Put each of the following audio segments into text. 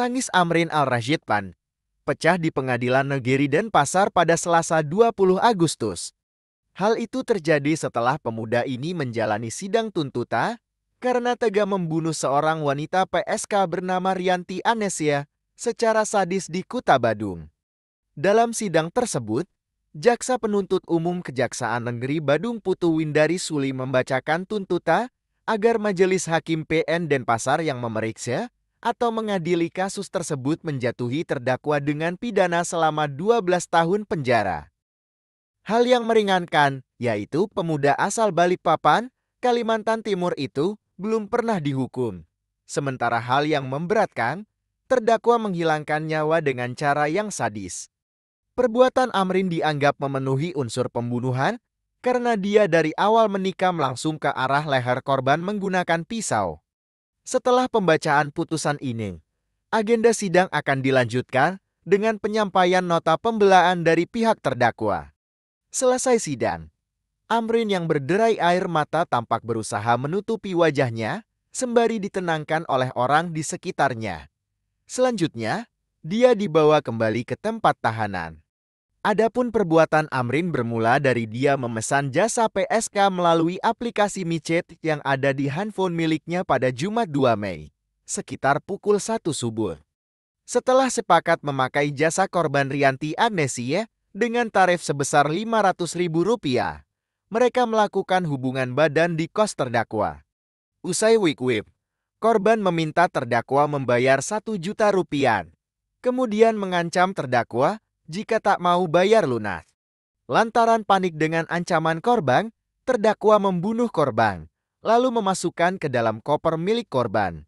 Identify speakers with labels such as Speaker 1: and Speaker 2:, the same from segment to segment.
Speaker 1: Tangis Amrin Al-Rashid pecah di Pengadilan Negeri Denpasar pada Selasa 20 Agustus. Hal itu terjadi setelah pemuda ini menjalani sidang tuntutan karena tega membunuh seorang wanita PSK bernama Rianti Anesia secara sadis di Kuta Badung. Dalam sidang tersebut, Jaksa Penuntut Umum Kejaksaan Negeri Badung Putu Windari Suli membacakan tuntutan agar Majelis Hakim PN Denpasar yang memeriksa atau mengadili kasus tersebut menjatuhi terdakwa dengan pidana selama 12 tahun penjara. Hal yang meringankan, yaitu pemuda asal Balikpapan, Kalimantan Timur itu belum pernah dihukum. Sementara hal yang memberatkan, terdakwa menghilangkan nyawa dengan cara yang sadis. Perbuatan Amrin dianggap memenuhi unsur pembunuhan karena dia dari awal menikam langsung ke arah leher korban menggunakan pisau. Setelah pembacaan putusan ini, agenda sidang akan dilanjutkan dengan penyampaian nota pembelaan dari pihak terdakwa. Selesai sidang, Amrin yang berderai air mata tampak berusaha menutupi wajahnya sembari ditenangkan oleh orang di sekitarnya. Selanjutnya, dia dibawa kembali ke tempat tahanan. Adapun perbuatan Amrin bermula dari dia memesan jasa PSK melalui aplikasi micet yang ada di handphone miliknya pada Jumat 2 Mei, sekitar pukul 1 subuh. Setelah sepakat memakai jasa korban Rianti Anesia dengan tarif sebesar Rp500.000, mereka melakukan hubungan badan di kos terdakwa. Usai wikwip, korban meminta terdakwa membayar Rp1 juta, kemudian mengancam terdakwa jika tak mau bayar lunas. Lantaran panik dengan ancaman korban, terdakwa membunuh korban, lalu memasukkan ke dalam koper milik korban.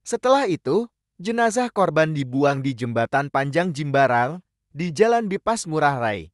Speaker 1: Setelah itu, jenazah korban dibuang di jembatan Panjang Jimbaran di Jalan Bipas Ngurah Rai.